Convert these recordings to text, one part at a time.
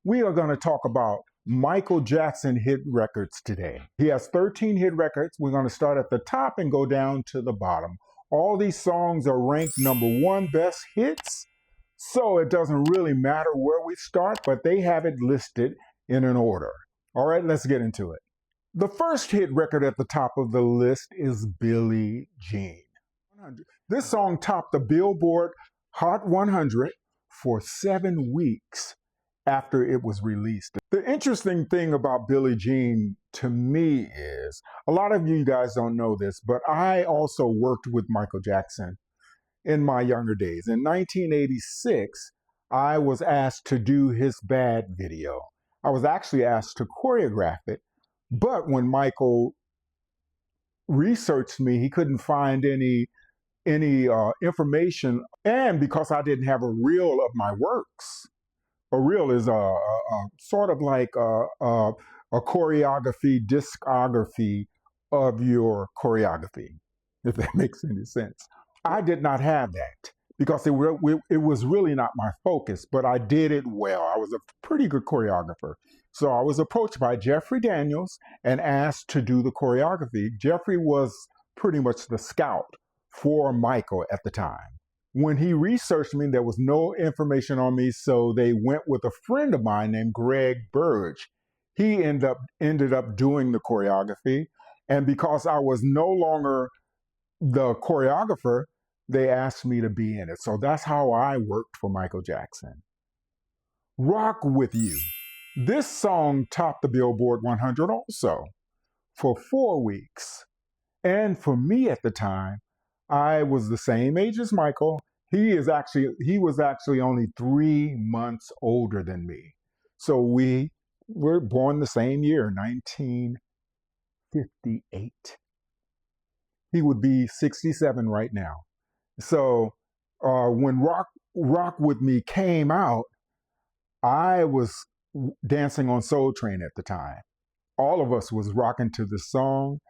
We are going to talk about Michael Jackson hit records today. He has 13 hit records. We're going to start at the top and go down to the bottom. All these songs are ranked #1 best hits, so it doesn't really matter where we start, but they have it listed in an order. All right, let's get into it. The first hit record at the top of the list is Billie Jean. This song topped the Billboard Hot 100 for 7 weeks after it was released. The interesting thing about Billie Jean to me is, a lot of you guys don't know this, but I also worked with Michael Jackson in my younger days. In 1986, I was asked to do his Bad video. I was actually asked to choreograph it, but when Michael researched me, he couldn't find any information, and because I didn't have a reel of my works. A reel is a sort of like a choreography, discography of your choreography, if that makes any sense. I did not have that because it was really not my focus, but I did it well. I was a pretty good choreographer. So I was approached by Jeffrey Daniels and asked to do the choreography. Jeffrey was pretty much the scout for Michael at the time. When he researched me, there was no information on me, so they went with a friend of mine named Greg Burge. He ended up doing the choreography, and because I was no longer the choreographer, they asked me to be in it. So that's how I worked for Michael Jackson. Rock With You. This song topped the Billboard 100 also for 4 weeks. And for me at the time, I was the same age as Michael. He was actually only 3 months older than me. So we were born the same year, 1958. He would be 67 right now. So when Rock With Me came out, I was dancing on Soul Train at the time. All of us was rocking to the song.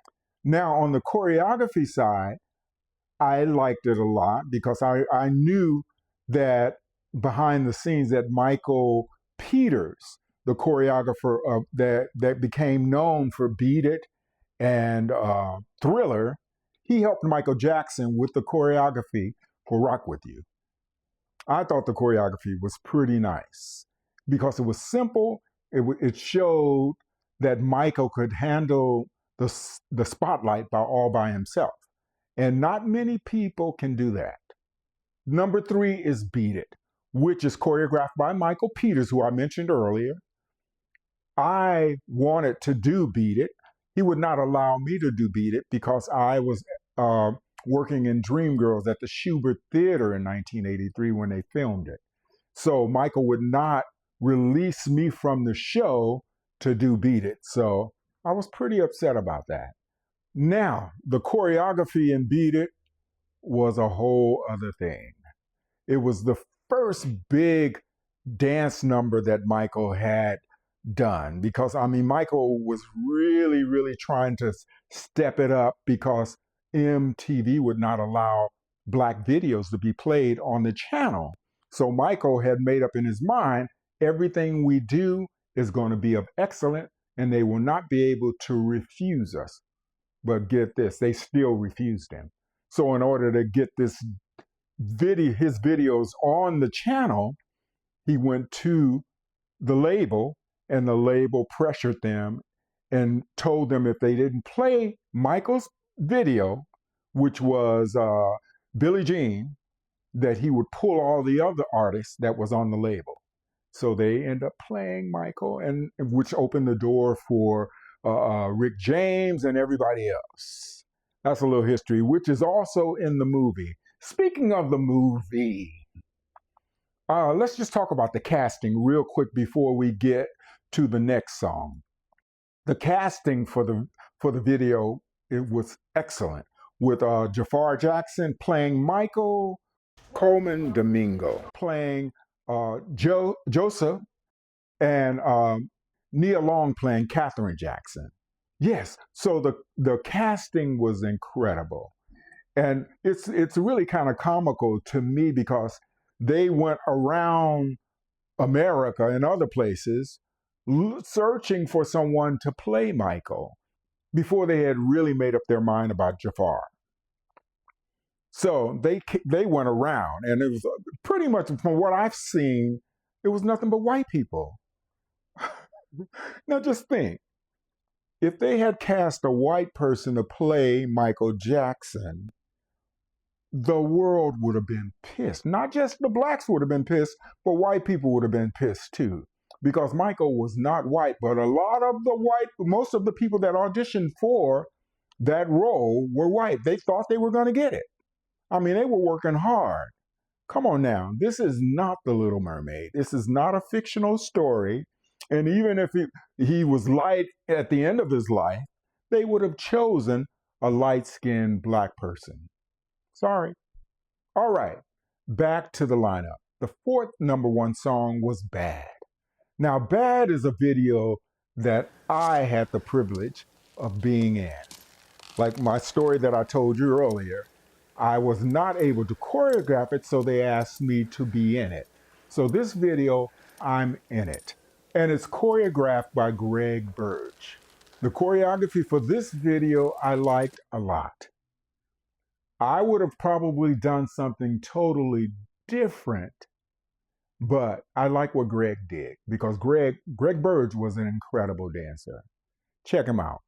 Now on the choreography side, I liked it a lot because I knew that behind the scenes that Michael Peters, the choreographer that became known for Beat It and Thriller, he helped Michael Jackson with the choreography for Rock With You. I thought the choreography was pretty nice because it was simple. It showed that Michael could handle the spotlight all by himself. And not many people can do that. Number 3 is Beat It, which is choreographed by Michael Peters, who I mentioned earlier. I wanted to do Beat It. He would not allow me to do Beat It because I was working in Dreamgirls at the Shubert Theater in 1983 when they filmed it. So Michael would not release me from the show to do Beat It. So I was pretty upset about that. Now, the choreography in Beat It was a whole other thing. It was the first big dance number that Michael had done because, Michael was really, really trying to step it up because MTV would not allow black videos to be played on the channel. So Michael had made up in his mind, everything we do is going to be of excellent and they will not be able to refuse us. But get this, they still refused him. So in order to get his videos on the channel, he went to the label, and the label pressured them and told them if they didn't play Michael's video, which was Billie Jean, that he would pull all the other artists that was on the label. So they end up playing Michael, and which opened the door for Rick James and everybody else. That's a little history, which is also in the movie. Speaking of the movie, let's just talk about the casting real quick before we get to the next song. The casting for the video, it was excellent, with Jafar Jackson playing Michael, Coleman Domingo playing Joseph, and Nia Long playing Katherine Jackson. Yes, so the casting was incredible. And it's really kind of comical to me because they went around America and other places searching for someone to play Michael before they had really made up their mind about Jafar. So they went around, and it was pretty much, from what I've seen, it was nothing but white people. Now just think, if they had cast a white person to play Michael Jackson, the world would have been pissed. Not just the blacks would have been pissed, but white people would have been pissed too. Because Michael was not white, but most of the people that auditioned for that role were white. They thought they were going to get it. I mean, they were working hard. Come on now. This is not The Little Mermaid. This is not a fictional story. And even if he was light at the end of his life, they would have chosen a light-skinned black person. Sorry. All right. Back to the lineup. The fourth number one song was Bad. Now, Bad is a video that I had the privilege of being in. Like my story that I told you earlier, I was not able to choreograph it, so they asked me to be in it. So this video, I'm in it. And it's choreographed by Greg Burge. The choreography for this video I liked a lot. I would have probably done something totally different, but I like what Greg did because Greg Burge was an incredible dancer. Check him out.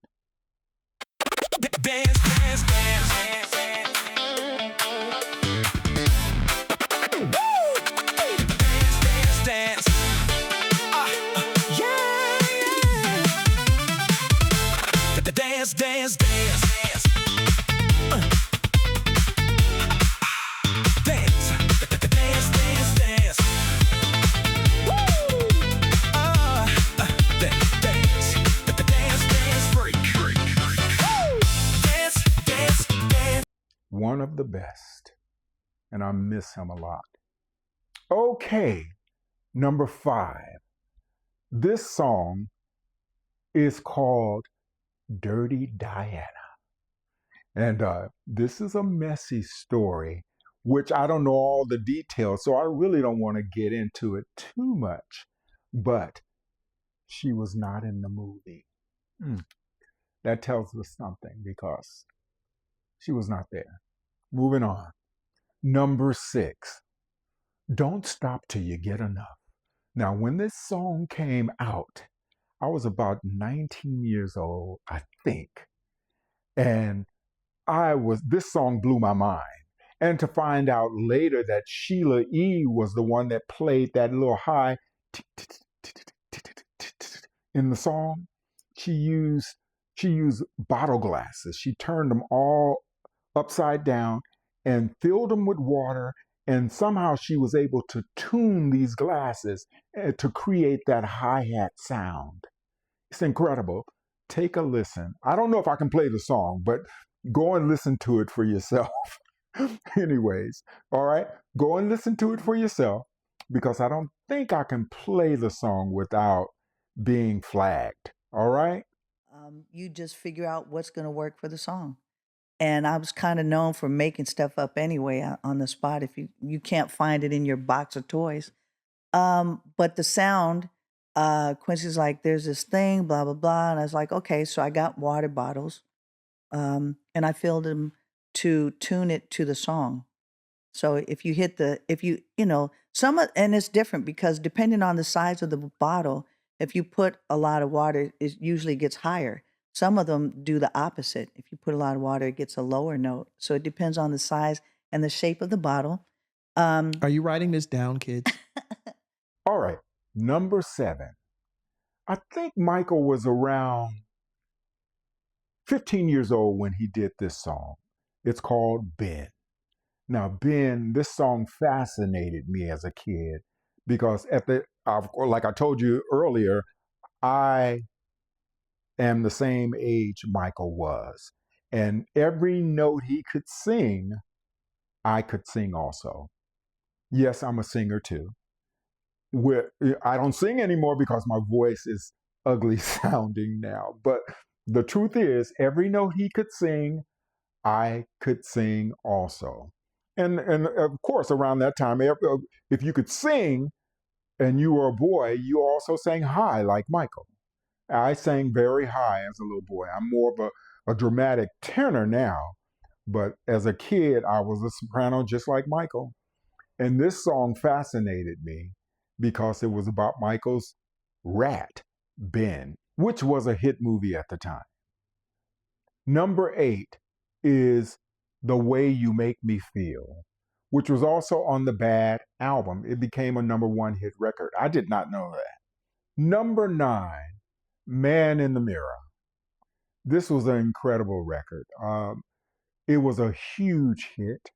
Dance, dance, dance. Dance, dance, dance. Dance, dance, dance, dance. Woo! Dance, dance, freak. Dance, dance, dance. One of the best, and I miss him a lot. Okay, number 5. This song is called Dirty Diana. And this is a messy story, which I don't know all the details, so I really don't want to get into it too much. But she was not in the movie. That tells us something because she was not there. Moving on. Number 6. Don't Stop Till You Get Enough. Now, when this song came out, I was about 19 years old, I think. And this song blew my mind. And to find out later that Sheila E. was the one that played that little high in the song, she used bottle glasses. She turned them all upside down and filled them with water. And somehow she was able to tune these glasses to create that hi-hat sound. It's incredible. Take a listen. I don't know if I can play the song, but go and listen to it for yourself. Anyways, all right, go and listen to it for yourself because I don't think I can play the song without being flagged. All right? You just figure out what's going to work for the song. And I was kind of known for making stuff up anyway on the spot if you can't find it in your box of toys. But the sound, Quincy's like, there's this thing, blah, blah, blah. And I was like, okay. So I got water bottles and I filled them to tune it to the song. So if you hit and it's different because depending on the size of the bottle, if you put a lot of water, it usually gets higher. Some of them do the opposite. If you put a lot of water, it gets a lower note. So it depends on the size and the shape of the bottle. Are you writing this down, kids? All right. Number 7. I think Michael was around 15 years old when he did this song. It's called Ben. Now, Ben, this song fascinated me as a kid because like I told you earlier, I am the same age Michael was. And every note he could sing, I could sing also. Yes, I'm a singer too. I don't sing anymore because my voice is ugly sounding now. But the truth is, every note he could sing, I could sing also. And of course, around that time, if you could sing, and you were a boy, you also sang high like Michael. I sang very high as a little boy. I'm more of a dramatic tenor now, but as a kid, I was a soprano just like Michael. And this song fascinated me because it was about Michael's rat, Ben, which was a hit movie at the time. Number 8 is The Way You Make Me Feel, which was also on the Bad album. It became a number 1 hit record. I did not know that. Number 9, Man in the Mirror. This was an incredible record. It was a huge hit.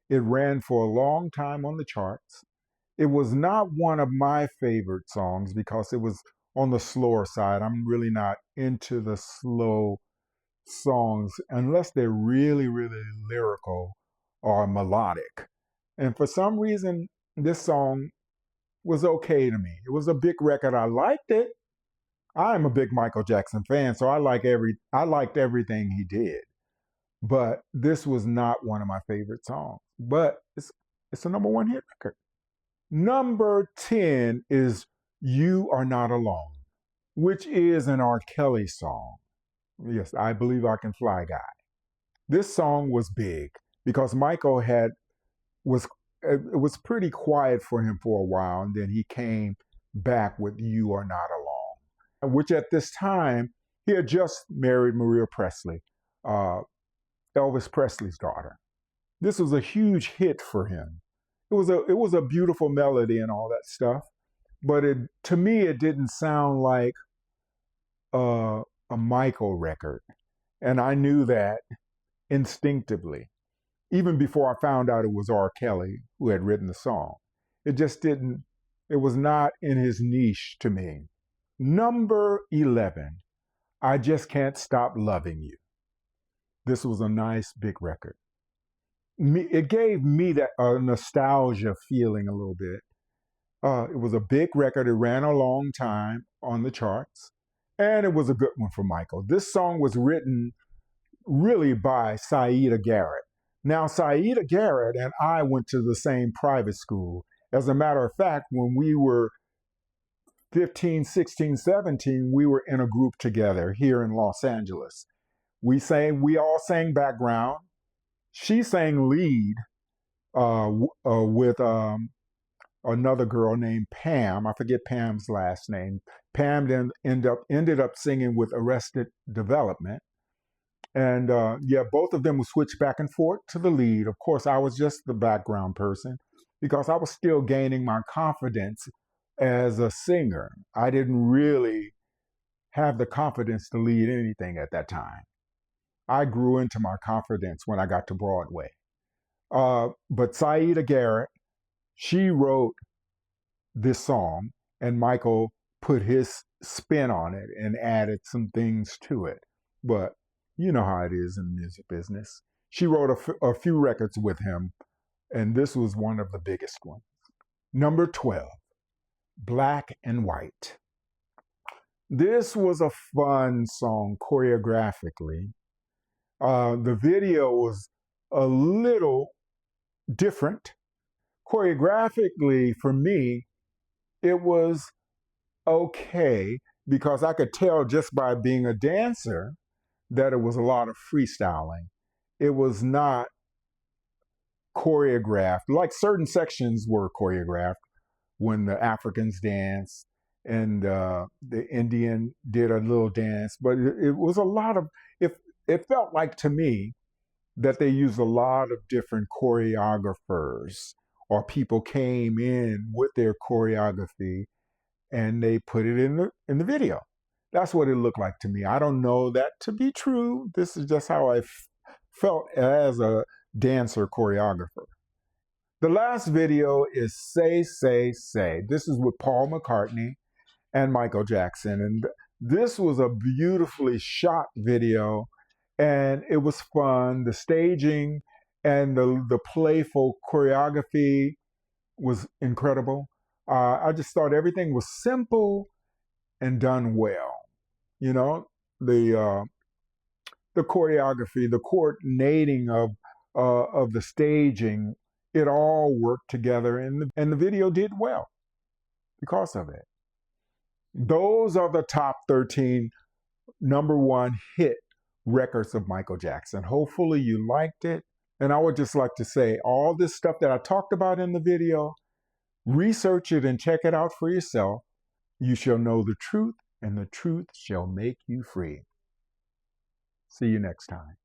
It ran for a long time on the charts. It was not one of my favorite songs because it was on the slower side. I'm really not into the slow songs unless they're really, really lyrical or melodic. And for some reason, this song was okay to me. It was a big record. I liked it. I'm a big Michael Jackson fan, so I liked everything he did. But this was not one of my favorite songs. But it's a number 1 hit record. Number 10 is You Are Not Alone, which is an R. Kelly song. Yes, I Believe I Can Fly guy. This song was big because Michael was it was pretty quiet for him for a while, and then he came back with You Are Not Alone, which at this time he had just married Maria Presley, uh, Elvis Presley's daughter. This was a huge hit for him. It was a beautiful melody and all that stuff, but to me it didn't sound like a, a Michael record, and I knew that instinctively, even before I found out it was R. Kelly who had written the song. It just didn't. It was not in his niche to me. Number 11, I Just Can't Stop Loving You. This was a nice big record. It gave me that nostalgia feeling a little bit. It was a big record. It ran a long time on the charts, and it was a good one for Michael. This song was written really by Saida Garrett. Now, Saida Garrett and I went to the same private school. As a matter of fact, when we were 15, 16, 17, we were in a group together here in Los Angeles. We all sang background. She sang lead with another girl named Pam. I forget Pam's last name. Pam then ended up singing with Arrested Development. And yeah, both of them would switch back and forth to the lead. Of course, I was just the background person because I was still gaining my confidence as a singer. I didn't really have the confidence to lead anything at that time. I grew into my confidence when I got to Broadway. But Saida Garrett, she wrote this song, and Michael put his spin on it and added some things to it. But you know how it is in the music business. She wrote a few records with him, and this was one of the biggest ones. Number 12, Black and White. This was a fun song choreographically. The video was a little different. Choreographically, for me, it was okay because I could tell just by being a dancer that it was a lot of freestyling. It was not choreographed. Like certain sections were choreographed when the Africans danced and the Indian did a little dance, but it was a lot of, it felt like to me that they used a lot of different choreographers or people came in with their choreography and they put it in the video. That's what it looked like to me. I don't know that to be true. This is just how I felt as a dancer choreographer. The last video is Say, Say, Say. This is with Paul McCartney and Michael Jackson. And this was a beautifully shot video, and it was fun. The staging and the playful choreography was incredible. I just thought everything was simple and done well. You know, the choreography, the coordinating of the staging, it all worked together, and the video did well. because of it. Those are the top 13 number one hit records of Michael Jackson. Hopefully you liked it. And I would just like to say all this stuff that I talked about in the video, research it and check it out for yourself. You shall know the truth, and the truth shall make you free. See you next time.